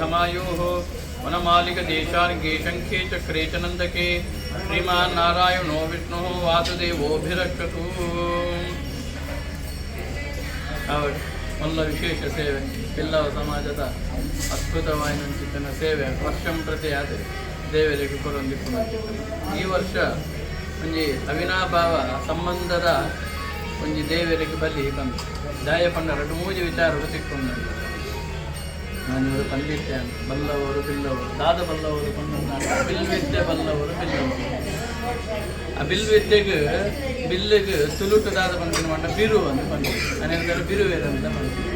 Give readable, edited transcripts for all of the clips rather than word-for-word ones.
दीर्घमायुः वनमालिकदेशार्गे शङ्खे चक्रे च नन्दके श्रीमान् नारायणो विष्णुः वासुदेवोऽभिरक्षतु. ಒಳ್ಳ ವಿಶೇಷ ಸೇವೆ ಬಿಲ್ಲವ ಸಮಾಜದ ಅದ್ಭುತವಾದ ಸೇವೆ ವರ್ಷಂ ಪ್ರತಿ ಆದ ದೇವರಿಗೆ ಕೊರೊಂದಿಪ್ಪು. ಈ ವರ್ಷ ಒಂಜಿ ಅವಿನಾಭಾವ ಸಂಬಂಧದ ಒಂಜಿ ದೇವರಿಗೆ ಬಲಿ ಬಂತು. ದಾಯ ಪಂಡ ಎರಡು ಮೂಜಿ ವಿಚಾರಗಳು ತಿಕ್ಕೊಂಡು ನಾನು ಇವರು ಪಂಡಿತ್ಯ ಬಲ್ಲವರು ಬಿಲ್ಲವರು ದಾದ ಬಲ್ಲವರು ಕೊಂಡ ಬಿಲ್ವಿದ್ಯೆ ಬಲ್ಲವರು ಬಿಲ್ಲವರು. ಆ ಬಿಲ್ವಿದ್ಯೆಗೆ ಬಿಲ್ಲಿಗೆ ತುಳುಟು ದಾದ ಬಂದಿನ ಮಂಡ ಬಿರು ಅಂತ ಬಂದಿದೆ. ನಾನು ಬಿರುವೇರು ಅಂತ ಬಂದಿದೆ.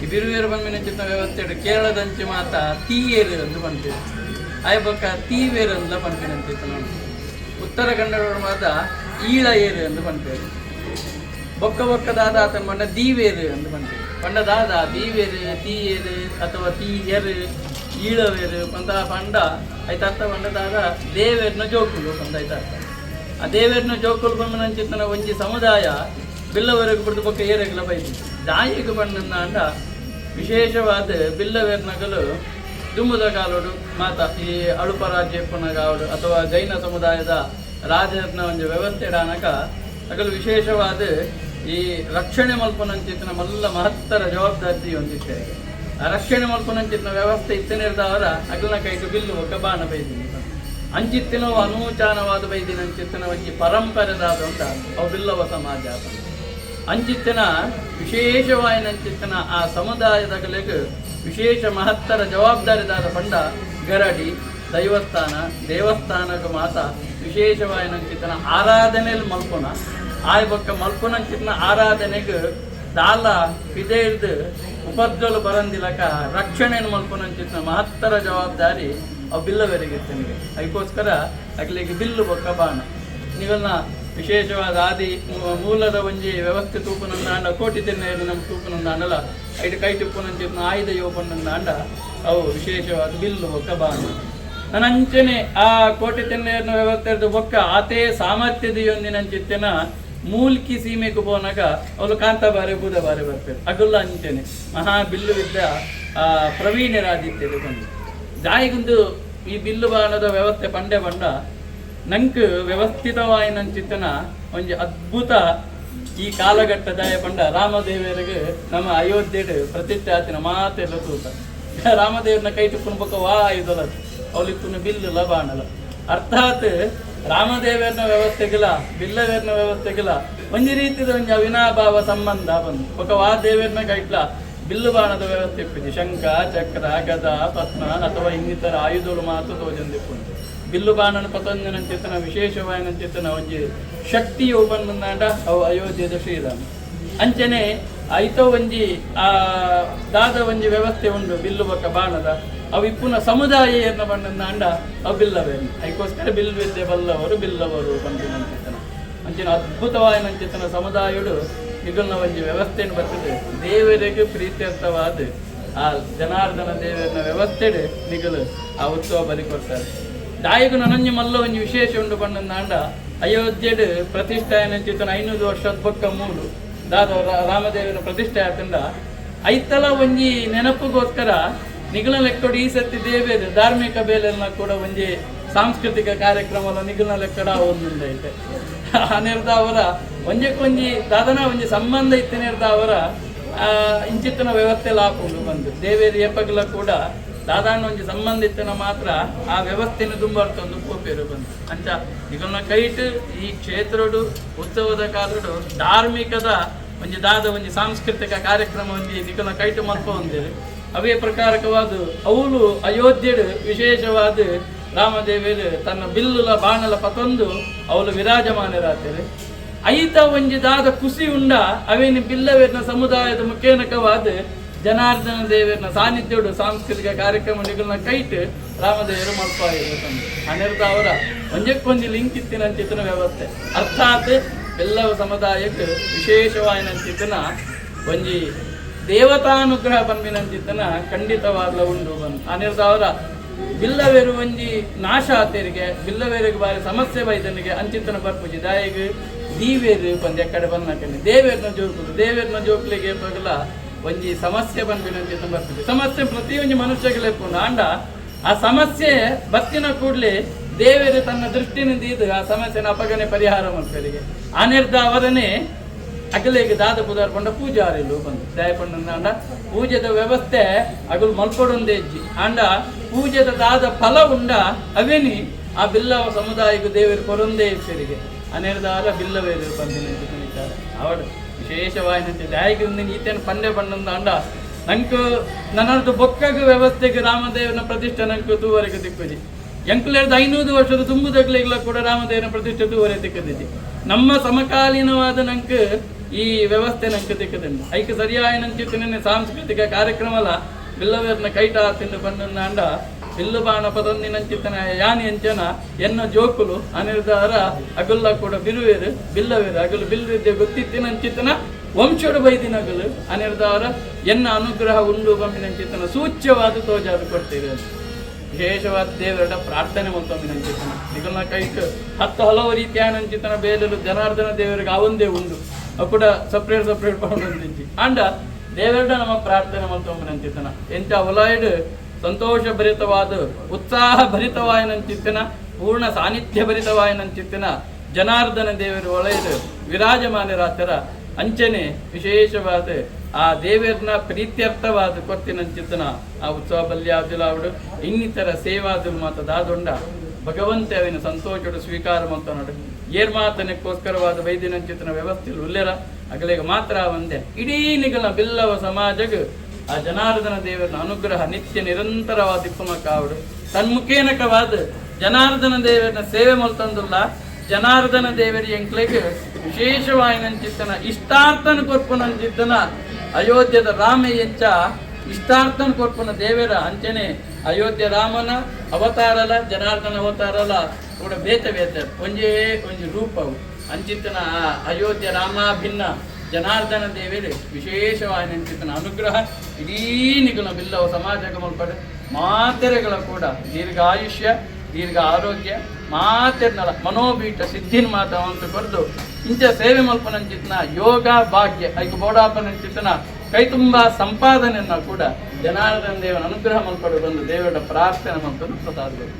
ಈ ಬಿರುವೇರು ಬಂದಿನ ಚಿತ್ರ ವ್ಯವಸ್ಥೆ ಕೇರಳದಂಚೆ ಮಾತ ತೀಯೇರು ಅಂತ ಬಂದಿದೆ. ಆಯ ಪಕ್ಕ ತೀವೇರು ಅಂತ ಬಂದಿನ ಅಂತಿತ್ತು. ನಾನು ಉತ್ತರ ಕನ್ನಡ ಮಾತ ಈಳ ಏರು ಅಂತ ಬಂದಿದೆ. ಬೊಕ್ಕ ಬೊಕ್ಕ ದಾದ ಆತನ ಬಂಡ ದೀವೇರು ಅಂತ ಬಂದಿದೆ. ಪಂಡ ದಾದ ದೀವೇರು ತೀಯೇರು ಅಥವಾ ತೀಯರು ಈಳವೇರು ಅಂತ ಪಂಡ ಐತಾರ್ಥ ಪಂಡ ದಾದ ದೇವೇರ್ನ ಜೋಕುಲು ಅಂತ ಐತಾರ್ಥ. ಆ ದೇವೇರ್ನ ಜೋಕುಲು ಬಂದನಂಚಿತ್ತನ ಒಂಜಿ ಸಮುದಾಯ ಬಿಲ್ಲವರೆಗೆ ಬಿಡ್ದು ಬೊಕ್ಕ ಏರೆಗಲ ಬೈದು ದಾಯಿಗೆ ಬಂದ ಅಂಡ ವಿಶೇಷವಾದ ಬಿಲ್ಲವೇರ್ನಗಲು ದುಂಬುದ ಕಾಲೋಡು ಮಾತ ಈ ಅಳುಪ ರಾಜ್ಯಪ್ಪನಗಾವಡು ಅಥವಾ ಜೈನ ಸಮುದಾಯದ ರಾಜರ್ನ ಒಂದು ವ್ಯವಸ್ಥೆ ಇಡಾನಕ ಅಗಲು ವಿಶೇಷವಾದ ಈ ರಕ್ಷಣೆ ಮಲ್ಪನಂಚಿತ್ತಿನ ಮಲ್ಲ ಮಹತ್ತರ ಜವಾಬ್ದಾರಿ ಹೊಂದಿತ್ತೆ. ಆ ರಕ್ಷಣೆ ಮಲ್ಪನಂಚಿತ್ತಿನ ವ್ಯವಸ್ಥೆ ಇತ್ತನಿರ್ದವರ ಅಗಲನ ಕೈಟು ಬಿಲ್ಲು ಒಕ್ಕ ಬಾಣ ಬೈದಿನಿ ಅಂಚಿತ್ತಿನ ಅನೂಚಾನವಾದ ಬೈದಿನ ಅಂಚಿತ್ತಿನ ಒಂಜಿ ಪರಂಪರೆದಾದ ಉಂಟ ಅವು ಬಿಲ್ಲವ ಸಮಾಜ ಅಂಚಿತ್ತಿನ ವಿಶೇಷವಾಯಿನಂಚಿತ್ತಿನ ಆ ಸಮುದಾಯದ ಕಲೆಗೆ ವಿಶೇಷ ಮಹತ್ತರ ಜವಾಬ್ದಾರಿದಾದ ಪಂಡ ಗರಡಿ ದೈವಸ್ಥಾನ ದೇವಸ್ಥಾನಕ್ಕೆ ಮಾತ ವಿಶೇಷವಾಯಿನಂಚಿತ್ತಿನ ಆರಾಧನೆಯಲ್ಲಿ ಮಲ್ಪೊನ ಆಯ್ ಬೊಕ್ಕ ಮಲ್ಪೊನಂಚಿತ್ತಿನ ಆರಾಧನೆಗೆ ದಾಲ ಇದೇ ಹಿಡ್ದು ಉಪದ್ರಲು ಬರಂದಿಲಕ ರಕ್ಷಣೆಯನ್ನು ಮಲ್ಪೊನಂಚಿತ್ತಿನ ಮಹತ್ತರ ಜವಾಬ್ದಾರಿ ಅವು ಬಿಲ್ಲವರಿಗಿರ್ತನಿಗೆ. ಅದಕ್ಕೋಸ್ಕರ ಅಗ್ಲಿಗೆ ಬಿಲ್ಲು ಬೊಕ್ಕ ಬಾಣ ನೀವನ್ನ ವಿಶೇಷವಾದ ಆದಿ ಮೂಲದ ಒಂಜಿ ವ್ಯವಸ್ಥೆ ತೂಪನಂದ ಅಂಡ ಕೋಟಿ ತೆನ್ನೆಯರು ನಮ್ಮ ತೂಪನಂದ ಅಂಡಲ ಐದು ಕೈ ತುಪ್ಪನಂಚಿತ್ತಿನ ಆಯುಧ ಯೋಪನಂದ ಅಂಡ ಅವು ವಿಶೇಷವಾದ ಬಿಲ್ಲು ಬೊಕ್ಕ ಬಾಣ. ನನ್ನ ಅಂಚನೆ ಆ ಕೋಟಿ ತೆನ್ನೆಯರ್ನ ವ್ಯವಸ್ಥೆ ಬೊಕ್ಕ ಆತೇ ಸಾಮರ್ಥ್ಯದಿಯೊಂದಿನಂಚಿತ್ತಿನ ಮೂಲ್ಕಿ ಸೀಮೆಗೆ ಹೋನಾಗ ಅವಳು ಕಾಂತ ಬಾರಿ ಬೂದ ಬಾರಿ ಬರ್ತಾರೆ. ಅಗುಲ್ಲ ಅಂಚನೆ ಮಹಾ ಬಿಲ್ಲು ವಿದ್ದ ಪ್ರವೀಣರಾದಿತ್ಯರು ಬಂದು ಜಾಯಿಗೊಂದು ಈ ಬಿಲ್ಲು ಬಾಣದ ವ್ಯವಸ್ಥೆ ಪಂಡೆ ಬಂಡ ನಂಗೆ ವ್ಯವಸ್ಥಿತವಾಯಿನಂಚಿತ್ತನ ಒಂಜಿ ಅದ್ಭುತ ಈ ಕಾಲಘಟ್ಟದಾಯ ಪಂಡ ರಾಮದೇವರಿಗೆ ನಮ್ಮ ಅಯೋಧ್ಯೆಡು ಪ್ರತಿಷ್ಠೆ ಆತಿನ ಮಾತೆಲ್ಲ ತೂತ ರಾಮದೇವ್ರನ್ನ ಕೈ ತುಪ್ಪನ ಬೊಕ್ಕ ವಾ ಇದಲ್ಲ ಅವಳಿಪ್ಪನ ಬಿಲ್ಲುಲ ಬಾಣಲ ಅರ್ಥಾತ್ ರಾಮದೇವರನ ವ್ಯವಸ್ಥೆಗಿಲ್ಲ ಬಿಲ್ಲವೇರ್ನ ವ್ಯವಸ್ಥೆಗಿಲ್ಲ ಒಂಜಿ ರೀತಿದ ಒಂಜಿ ಅವಿನಾಭಾವ ಸಂಬಂಧ ಬಂದು ಒಕ್ಕ ವಾ ದೇವರನ ಕೈಟ್ಲ ಬಿಲ್ಲು ಬಾಣದ ವ್ಯವಸ್ಥೆ ಇಪ್ಪಿದೆ. ಶಂಖ ಚಕ್ರ ಗದ ಪದ್ಮ ಅಥವಾ ಇನ್ನಿತರ ಆಯುಧಗಳು ಮಾತ್ರ ತೋಜಂದಿಪ್ಪುಂಟು. ಬಿಲ್ಲು ಬಾಣನ ಪತಂಜನಂಚಿತ್ತನ ವಿಶೇಷವಾಯಿನಂಚಿತ್ತನ ಒಂಜಿ ಶಕ್ತಿಯು ಬಂದಂದಾಂಡ ಅವು ಅಯೋಧ್ಯದ ಶ್ರೀರಾಮ ಅಂಚನೆ ಐತ ಒಂಜಿ ಆ ದಾದ ಒಂಜಿ ವ್ಯವಸ್ಥೆ ಉಂಡು ಬಿಲ್ಲು ಬೊಕ್ಕ ಬಾಣದ ಅವು ಇಪ್ಪುನ ಸಮುದಾಯ ಏರ್ನ ಬಂದಂದಾಂಡ ಅವು ಬಿಲ್ಲವೇನು. ಅದಕ್ಕೋಸ್ಕರ ಬಿಲ್ಲು ವಿದ್ಯೆ ಬಲ್ಲವರು ಬಿಲ್ಲವರು ಬಂದಿನಂಚಿತ್ತನ ಅಂಚಿನ ಅದ್ಭುತವಾಯಿನಂಚಿತ್ತನ ಸಮುದಾಯಡು ನಿಗುಲ್ನ ಒಂಜಿ ವ್ಯವಸ್ಥೆಯನ್ನು ಬರ್ತದೆ. ದೇವರಿಗೆ ಪ್ರೀತ್ಯರ್ಥವಾದ ಆ ಜನಾರ್ದನ ದೇವರನ ವ್ಯವಸ್ಥೆಡು ನಿಗಲು ಆ ಉತ್ಸವ ಬಲಿ ಕೊಡ್ತಾರೆ. ದಾಯಿಗೂ ನನಂಜಿ ಮಲ್ಲ ಒಂಜಿ ವಿಶೇಷ ಉಂಡು ಬಂದಂದಾಂಡ ಅಯೋಧ್ಯೆಡು ಪ್ರತಿಷ್ಠಾಯನಂಚಿತ್ತನ 500 ವರ್ಷದ ಬೊಕ್ಕ ಮೂಲು ದಾದ ರಾಮದೇವನ ಪ್ರತಿಷ್ಠೆ ಆತಂಡ ಐತಲ ಒಂಜಿ ನೆನಪಿಗೋಸ್ಕರ ನಿಗುಲ ಲೆಕ್ಕಡು ಈ ಸತಿ ದೇವೇರು ಧಾರ್ಮಿಕ ಬೇಲೆಲ್ಲ ಕೂಡ ಒಂಜಿ ಸಾಂಸ್ಕೃತಿಕ ಕಾರ್ಯಕ್ರಮ ನಿಗುಲ ಲೆಕ್ಕಡ ಒಂದುಂಡೈತೆ ನಿರ್ದಾವರ ಒಂಜಕ್ಕೊಂಜಿ ದಾದನ ಒಂಜಿ ಸಂಬಂಧ ಇತ್ತು ನಿರ್ದಾವರ ಇಂಚಿತ್ತನ ವ್ಯವಸ್ಥೆ ಲಾಪುಂಡು ಬಂದು ದೇವೇರಿ ಎಪ್ಪಗಲ ಕೂಡ ದಾದಾನ ಒಂಜಿ ಸಂಬಂಧ ಇತ್ತನ ಮಾತ್ರ ಆ ವ್ಯವಸ್ಥೆನ ದುಂಬರ್ತೊಂದು ಕೋಪೇರು ಬಂದು ಅಂಚ ನಿಗುಲ್ನ ಕೈಟ್ ಈ ಕ್ಷೇತ್ರಡು ಉತ್ಸವದ ಕಾಲಡು ಧಾರ್ಮಿಕದ ಒಂಜಿ ದಾದ ಒಂಜಿ ಸಾಂಸ್ಕೃತಿಕ ಕಾರ್ಯಕ್ರಮ ಒಂಜಿ ನಿಗುಲ್ನ ಕೈಟ್ ಮಲ್ಪ ಹೊಂದಿರು ಅವೇ ಪ್ರಕಾರಕವಾದ ಅವಳು ಅಯೋಧ್ಯೆಡು ವಿಶೇಷವಾದ ರಾಮದೇವರು ತನ್ನ ಬಿಲ್ಲುಲ ಬಾಣಲ ಪತೊಂದು ಅವಳು ವಿರಾಜಮಾನರಾಗ್ತಾರೆ. ಐತ ಒಂಜಿ ದಾದ ಖುಷಿ ಉಂಡ ಅವೇನು ಬಿಲ್ಲವೇರ್ನ ಸಮುದಾಯದ ಮುಖೇನಕವಾದ ಜನಾರ್ದನ ದೇವರನ ಸಾನ್ನಿಧ್ಯಡು ಸಾಂಸ್ಕೃತಿಕ ಕಾರ್ಯಕ್ರಮಗಳನ್ನ ಕೈಟ್ ರಾಮದೇವರು ಮಲ್ಪ ತಂದು ಅನಿರ್ದ ಅವರ ಒಂಜಕ್ಕೊಂಜಿ ಲಿಂಕ್ ಇತ್ತಿನಂಚಿತ್ತಿನ ವ್ಯವಸ್ಥೆ ಅರ್ಥಾತ್ ಎಲ್ಲವ ಸಮುದಾಯಕ್ಕೆ ವಿಶೇಷವಾಯಿನಂಚಿತ್ತಿನ ಒಂಜಿ ದೇವತಾನುಗ್ರಹ ಬಂದಿನಂಚಿತ್ತನ ಖಂಡಿತವಾಗ್ಲ ಉಂಡು ಬಂದು ಅನಿರ್ದ ಅವರ ಬಿಲ್ಲವೇರು ಒಂಜಿ ನಾಶ ಆತೇರಿಗೆ ಬಿಲ್ಲವೇರಿಗೆ ಬಾರಿ ಸಮಸ್ಯೆ ಬೈದನಿಗೆ ಅಂಚಿತ್ತನ ಬರ್ಪುಜಿ ದಾಯಿಗೆ ದೀವೇರು ಬಂದು ಎಕ್ಕಡೆ ಬಂದಕನೆ ದೇವೇರ್ನ ಜೋಕುದು ದೇವೇರ್ನ ಜೋಕ್ಲಿಗೆ ಪಗಲ ಒಂಜಿ ಸಮಸ್ಯೆ ಬಂದಿನಂಚಿತ್ತ ಬರ್ತದೆ. ಸಮಸ್ಯೆ ಪ್ರತಿಯೊಂದು ಮನುಷ್ಯಗಳಿಗೆ ಆಂಡ ಆ ಸಮಸ್ಯೆ ಬತ್ತಿನ ಕೂಡಲೇ ದೇವರು ತನ್ನ ದೃಷ್ಟಿನಿಂದ ಇದು ಆ ಸಮಸ್ಯೆನ ಅಪಗನೆ ಪರಿಹಾರ ಮಾಡ್ತಾರೆ. ಆನೆರ್ದ ಅವರನ್ನೇ ಅಗಲಿಗೆ ದಾದ ಪುದಾರ್ಕೊಂಡ ಪೂಜಾರಿಲು ಬಂದು ದಯಪಂಡ ಪೂಜೆದ ವ್ಯವಸ್ಥೆ ಅಗಲು ಮಲ್ಕೊಡೊಂದೇ ಇಜ್ಜಿ ಆಂಡ ಪೂಜೆದ ದಾದ ಫಲ ಉಂಡ ಅವೇನಿ ಆ ಬಿಲ್ಲವ ಸಮುದಾಯಕ್ಕೆ ದೇವರು ಕೊರೊಂದೇ ಇಪ್ಪರಿಗೆ ಅನೇರದಾರ ಬಿಲ್ಲವೇರು ಬಂದಿನಂತೆ ಕುಣಿತಾರೆ. ಅವಳು ವಿಶೇಷವಾಯಿನಂತೆ ದಯಾಗಿ ಒಂದು ಈತನ ಪಂಡೆ ಬಣ್ಣದ ಅಂಡ ನಂಕು ನನ್ನದು ಬೊಕ್ಕಗ ವ್ಯವಸ್ಥೆಗೆ ರಾಮದೇವನ ಪ್ರತಿಷ್ಠೆ ನಂಕು ತೂವರೆಗೆ ದಿಕ್ಕುಜಿ ಎಂಕುಲೆರ್ದು 500 ವರ್ಷದ ತುಂಬುದಗ್ಲಿಗಳ ಕೂಡ ರಾಮದೇವನ ಪ್ರತಿಷ್ಠೆ ತೂವರೆ ದಿಕ್ಕದಿದ್ದಿ. ನಮ್ಮ ಸಮಕಾಲೀನವಾದ ನಂಕು ಈ ವ್ಯವಸ್ಥೆ ನಂಗೆ ದಿಕ್ಕದಂಡು ಐಕೆ ಸರಿಯಾಗಿ ನಂಚಿತ್ತಿನ ಸಾಂಸ್ಕೃತಿಕ ಕಾರ್ಯಕ್ರಮಲ ಬಿಲ್ಲವೇರ್ನ ಕೈಟ ತಿಂದು ಬಂದ ಅಂಡ ಬಿಲ್ಲು ಬಾಣ ಪದೊಂದಿನಂಚಿತ್ತನ ಯಾನಿ ಅಂಚನ ಎನ್ನ ಜೋಕುಲು ಅನಿರ್ಧಾರ ಅಗುಲ್ಲ ಕೂಡ ಬಿರುವೇರು ಬಿಲ್ಲವೇರು ಅಗಲು ಬಿಲ್ವಿದ್ಯೆ ಗೊತ್ತಿತ್ತಿನಂಚಿತ್ತನ ವಂಶೋಡು ಬೈದಿನಗಲು ಅನಿರ್ಧಾರ ಎನ್ನ ಅನುಗ್ರಹ ಉಂಡು ಬಂಬಿನಂಚಿತ್ತನ ಸೂಚ್ಯವಾದ ತೋಜಾದು ಕೊಡ್ತೀರಿ ಅಂತ ವಿಶೇಷವಾದ ದೇವರ ಪ್ರಾರ್ಥನೆ ಮಂತೊಂದಿನಂಚಿತ್ತನ ನಿಗಲ್ನ ಕೈಟ್ 10 ಹಲವು ರೀತಿಯ ನಂಚಿತ್ತನ ಬೇಲಲು ಜನಾರ್ದನ ದೇವರಿಗೆ ಅವೊಂದೇ ಉಂಡು ಅಕ್ಕೂಡ ಸಪ್ರೇಟ್ ಪೌಂಡು ಅಂಡ ದೇವರ ನಮ್ಮ ಪ್ರಾರ್ಥನೆ ಮಂತೊಂದಿನಂಚಿತ್ತನ ಎಂಚ ಒಲಾಯ್ಡ್ ಸಂತೋಷ ಭರಿತವಾದ ಉತ್ಸಾಹ ಭರಿತವಾಯಿನಂಚಿತ್ತಿನ ಪೂರ್ಣ ಸಾನ್ನಿಧ್ಯ ಭರಿತವಾಯಿನಂಚಿತ್ತಿನ ಜನಾರ್ದನ ದೇವರು ಒಳೆಯದು ವಿರಾಜಮಾನರಾತರ ಅಂಚನೆ ವಿಶೇಷವಾದ ಆ ದೇವರನ್ನ ಪ್ರೀತ್ಯರ್ಥವಾದ ಕೊರ್ತಿನಂಚಿತ್ತನ ಆ ಉತ್ಸವ ಬಲ್ಯಾದುಲಾವುಡು ಇನ್ನಿತರ ಸೇವಾದುಲು ಮಾತ ದಾದೊಂಡ ಭಗವಂತೆ ಅವಿನ ಸಂತೋಷಡು ಸ್ವೀಕಾರ ಮಂತನಡು ಏರ್ಮಾತನಕ್ಕೋಸ್ಕರವಾದ ವೈದ್ಯನಂಚಿತ್ತನ ವ್ಯವಸ್ಥೆಯಲ್ಲಿ ಉಲ್ಲೆರ ಅಗಲಿಗೆ ಮಾತ್ರ ಒಂದೇ ಇಡೀ ನಿಗಲ ಬಿಲ್ಲವ ಸಮಾಜಗ ಆ ಜನಾರ್ದನ ದೇವರನ ಅನುಗ್ರಹ ನಿತ್ಯ ನಿರಂತರವಾದ ದಿಕ್ಕುಮಕ್ಕಾವುಡು ತನ್ಮುಖೇನಕವಾದ ಜನಾರ್ದನ ದೇವರನ ಸೇವೆ ಮಲ್ತಂದುಲ್ಲ ಜನಾರ್ದನ ದೇವರಿ ಎಂಕ್ಲೆಗೆ ವಿಶೇಷವಾಯಿನಂಚಿತ್ತನ ಇಷ್ಟಾರ್ಥನ ಕೊರ್ಪುನಂಚಿತ್ತನ ಅಯೋಧ್ಯದ ರಾಮ ಎಂಚ ಇಷ್ಟಾರ್ಥನ ಕೊರ್ಪುನ ದೇವರ ಅಂಚನೆ ಅಯೋಧ್ಯ ರಾಮನ ಅವತಾರಲ ಜನಾರ್ದನ ಅವತಾರಲ ಕೂಡ ಬೇತ ಒಂಜೇ ಒಂಜಿ ರೂಪವು ಅಂಚಿತ್ತನ ಅಯೋಧ್ಯ ರಾಮಾಭಿನ್ನ ಜನಾರ್ದನ ದೇವರು ವಿಶೇಷವಾಯಿನಂಚಿತ್ತನ ಅನುಗ್ರಹ ಇಡೀ ನಿಗುಲ ಬಿಲ್ಲವ ಸಮಾಜಕ್ಕೆ ಮಲ್ಪಡೆ ಮಾತೆರೆಗಳ ಕೂಡ ದೀರ್ಘ ಆಯುಷ್ಯ ದೀರ್ಘ ಆರೋಗ್ಯ ಮಾತೆರ್ನಲ ಮನೋಬೀಟ ಸಿದ್ಧಿನ ಮಾತವಂತ ಕೊರ್ದು ಇಂಚ ಸೇವೆ ಮಲ್ಪನಂಚಿತ್ನ ಯೋಗ ಭಾಗ್ಯ ಐಕ ಬೋಡಾಪನಂಚಿತ್ತನ ಕೈ ತುಂಬ ಸಂಪಾದನೆಯನ್ನ ಕೂಡ ಜನಾರ್ದನ ದೇವನ ಅನುಗ್ರಹ ಮಲ್ಪಡು ಬಂದು ದೇವರ ಪ್ರಾರ್ಥನೆ ಮಲ್ಪನ್ನು ಪ್ರಸಾದಗಳು